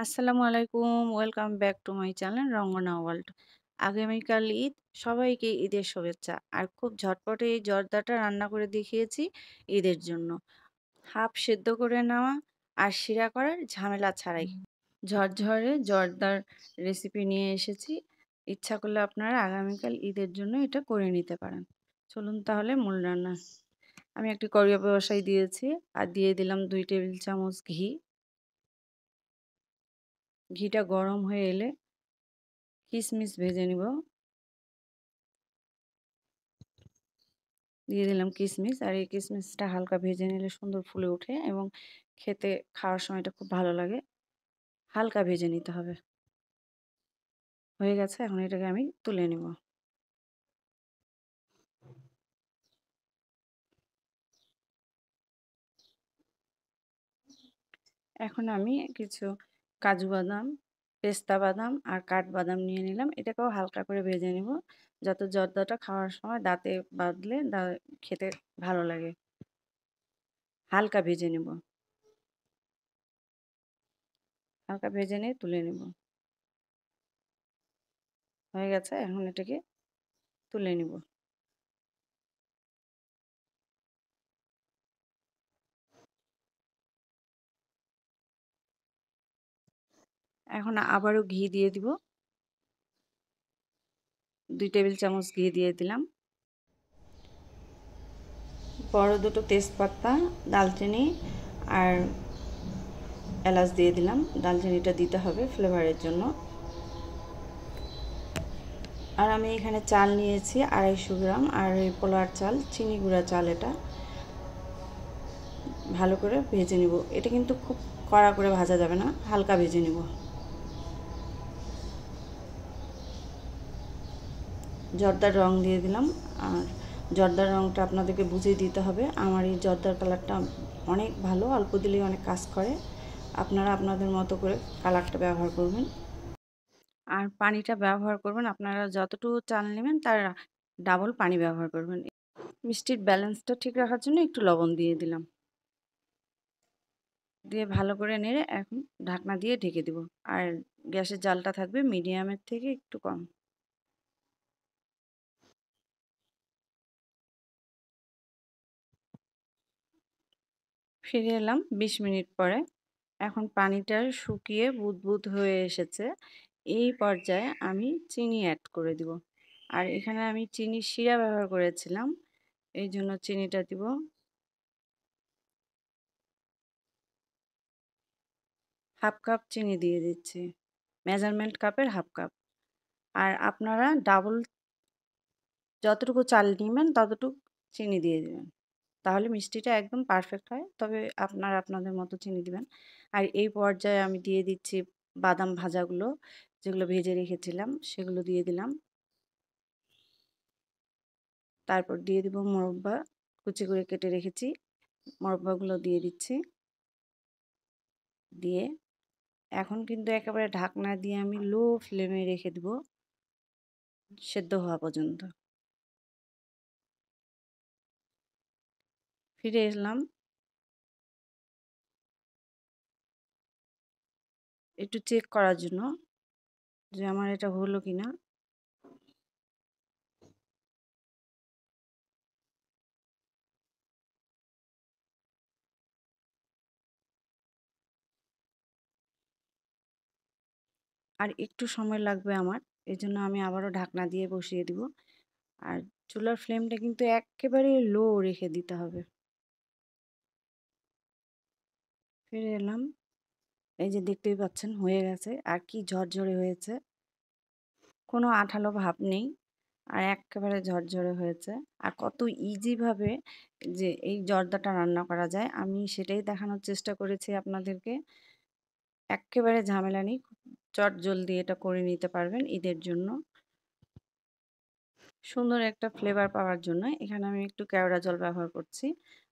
আসসালামু আলাইকুম। Welcome back to my channel Rangana world. আগামীকাল ঈদ, সবাইকে ঈদের শুভেচ্ছা। আর খুব ঝটপটে এই জর্দাটা রান্না করে দেখিয়েছি ঈদের জন্য। হাফ সেদ্ধ করে নেওয়া আর শিরা করার ঝামেলা ছাড়াই। ঝরঝরে জর্দার রেসিপি নিয়ে এসেছি। ইচ্ছা করলে আপনারা আগামীকাল ঈদের জন্য এটা করে নিতে পারেন। চলুন তাহলে মূল রান্না। আমি একটি কড়াই বসাই দিয়েছি আর দিয়ে দিলাম 2 টেবিল চামচ ঘি। ঘিটা গরম হয়ে এলে কিশমিশ ভেজে নিব। দিয়ে দিলাম কিশমিশ, আর এই কিশমিশটা হালকা ভেজে নিলে সুন্দর ফুলে ওঠে এবং খেতে খাওয়ার সময় এটা খুব ভালো লাগে। হালকা ভেজে নিতে হবে। হয়ে গেছে, এখন এটাকে আমি তুলে নিব। এখন আমি কিছু কাজু বাদাম, পেস্তা বাদাম আর কাঠবাদাম নিয়ে নিলাম। এটাকেও হালকা করে ভেজে নিব, যাতে জর্দাটা খাওয়ার সময় দাঁতে বাঁধলে খেতে ভালো লাগে। হালকা ভেজে নিব। হালকা ভেজে নিয়ে তুলে নিব। হয়ে গেছে, এখন এটাকে তুলে নিব। এখন আবারও ঘি দিয়ে দিব। 2 টেবিল চামচ ঘি দিয়ে দিলাম। বড় দুটো তেজপাতা, দালচিনি আর এলাচ দিয়ে দিলাম। দালচিনিটা দিতে হবে ফ্লেভারের জন্য। আর আমি এখানে চাল নিয়েছি 250 গ্রাম, আর এই পোলার চাল, চিনি গুঁড়া চাল। এটা ভালো করে ভেজে নিব। এটা কিন্তু খুব কড়া করে ভাজা যাবে না, হালকা ভেজে নিব। জর্দার রং দিয়ে দিলাম। আর জর্দার রংটা আপনাদেরকে বুঝিয়ে দিতে হবে। আমার এই জর্দার কালারটা অনেক ভালো, অল্প দিলেই অনেক কাজ করে। আপনারা আপনাদের মতো করে কালারটা ব্যবহার করবেন। আর পানিটা ব্যবহার করবেন, আপনারা যতটুকু চাল নেবেন তার ডাবল পানি ব্যবহার করবেন। মিষ্টির ব্যালেন্সটা ঠিক রাখার জন্য একটু লবণ দিয়ে দিলাম। দিয়ে ভালো করে নেড়ে এখন ঢাকনা দিয়ে ঢেকে দিব। আর গ্যাসের জালটা থাকবে মিডিয়ামের থেকে একটু কম। ফিরে এলাম 20 মিনিট পরে। এখন পানিটা শুকিয়ে বুদবুদ হয়ে এসেছে। এই পর্যায়ে আমি চিনি অ্যাড করে দিব। আর এখানে আমি চিনির শিরা ব্যবহার করেছিলাম, এই জন্য চিনিটা দিব। হাফ কাপ চিনি দিয়ে দিচ্ছি, মেজারমেন্ট কাপের হাফ কাপ। আর আপনারা ডাবল যতটুকু চাল নিবেন ততটুকু চিনি দিয়ে দিবেন, তাহলে মিষ্টিটা একদম পারফেক্ট হয়। তবে আপনারা আপনাদের মতো চিনি দিবেন। আর এই পর্যায়ে আমি দিয়ে দিচ্ছি বাদাম ভাজাগুলো, যেগুলো ভেজে রেখেছিলাম সেগুলো দিয়ে দিলাম। তারপর দিয়ে দিব মোরব্বা, কুচি করে কেটে রেখেছি। মোরব্বাগুলো দিয়ে দিচ্ছি। দিয়ে এখন কিন্তু একেবারে ঢাকনা দিয়ে আমি লো ফ্লেমে রেখে দিব সেদ্ধ হওয়া পর্যন্ত। ফিরে এলাম একটু চেক করার জন্য যে আমার এটা হলো কিনা। আর একটু সময় লাগবে আমার, এই জন্য আমি আবারও ঢাকনা দিয়ে বসিয়ে দিব। আর চুলার ফ্লেমটা কিন্তু একেবারে লো রেখে দিতে হবে। ফিরে এলাম, এই যে দেখতেই পাচ্ছেন হয়ে গেছে। আর কি ঝরঝরে হয়েছে, কোনো আঠালো ভাব নেই। আর একেবারে ঝরঝরে হয়েছে। আর কত ইজিভাবে যে এই জর্দাটা রান্না করা যায় আমি সেটাই দেখানোর চেষ্টা করেছি আপনাদেরকে। একেবারে ঝামেলা নেই, চটজলদি এটা করে নিতে পারবেন ঈদের জন্য। সুন্দর একটা ফ্লেভার পাওয়ার জন্য এখানে আমি একটু কেওড়া জল ব্যবহার করছি।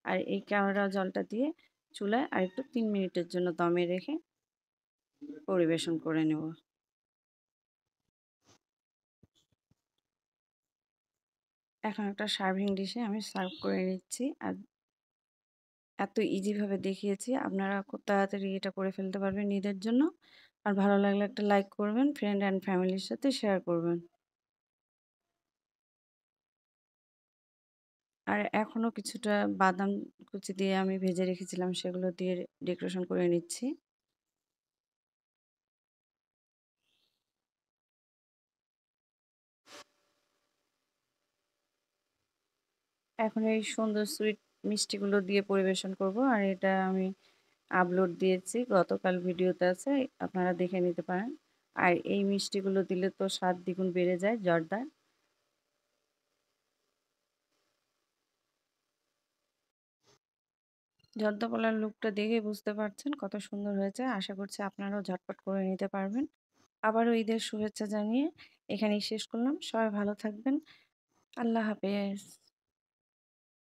আর এই কেওড়া জলটা দিয়ে চুলায় আর একটু 3 মিনিটের জন্য দমে রেখে পরিবেশন করে নেব। এখন একটা সার্ভিং ডিশে আমি সার্ভ করে নিচ্ছি। আর এত ইজিভাবে দেখিয়েছি, আপনারা খুব তাড়াতাড়ি এটা করে ফেলতে পারবেন ঈদের জন্য। আর ভালো লাগলে একটা লাইক করবেন, ফ্রেন্ড অ্যান্ড ফ্যামিলির সাথে শেয়ার করবেন। আর এখনো কিছুটা বাদাম কুচি দিয়ে আমি ভেজে রেখেছিলাম, সেগুলো দিয়ে ডেকোরেশন করে নিচ্ছি। এখন এই সুন্দর সুইট মিষ্টিগুলো দিয়ে পরিবেশন করব। আর এটা আমি আপলোড দিয়েছি, গতকাল ভিডিওতে আছে, আপনারা দেখে নিতে পারেন। আর এই মিষ্টিগুলো দিলে তো স্বাদ দ্বিগুণ বেড়ে যায় জর্দার। জর্দা পোলার লুকটা দেখে বুঝতে পারছেন কত সুন্দর হয়েছে। আশা করছি আপনারাও ঝটপট করে নিতে পারবেন। আবারও ঈদের শুভেচ্ছা জানিয়ে এখানেই শেষ করলাম। সবাই ভালো থাকবেন। আল্লাহ হাফেজ।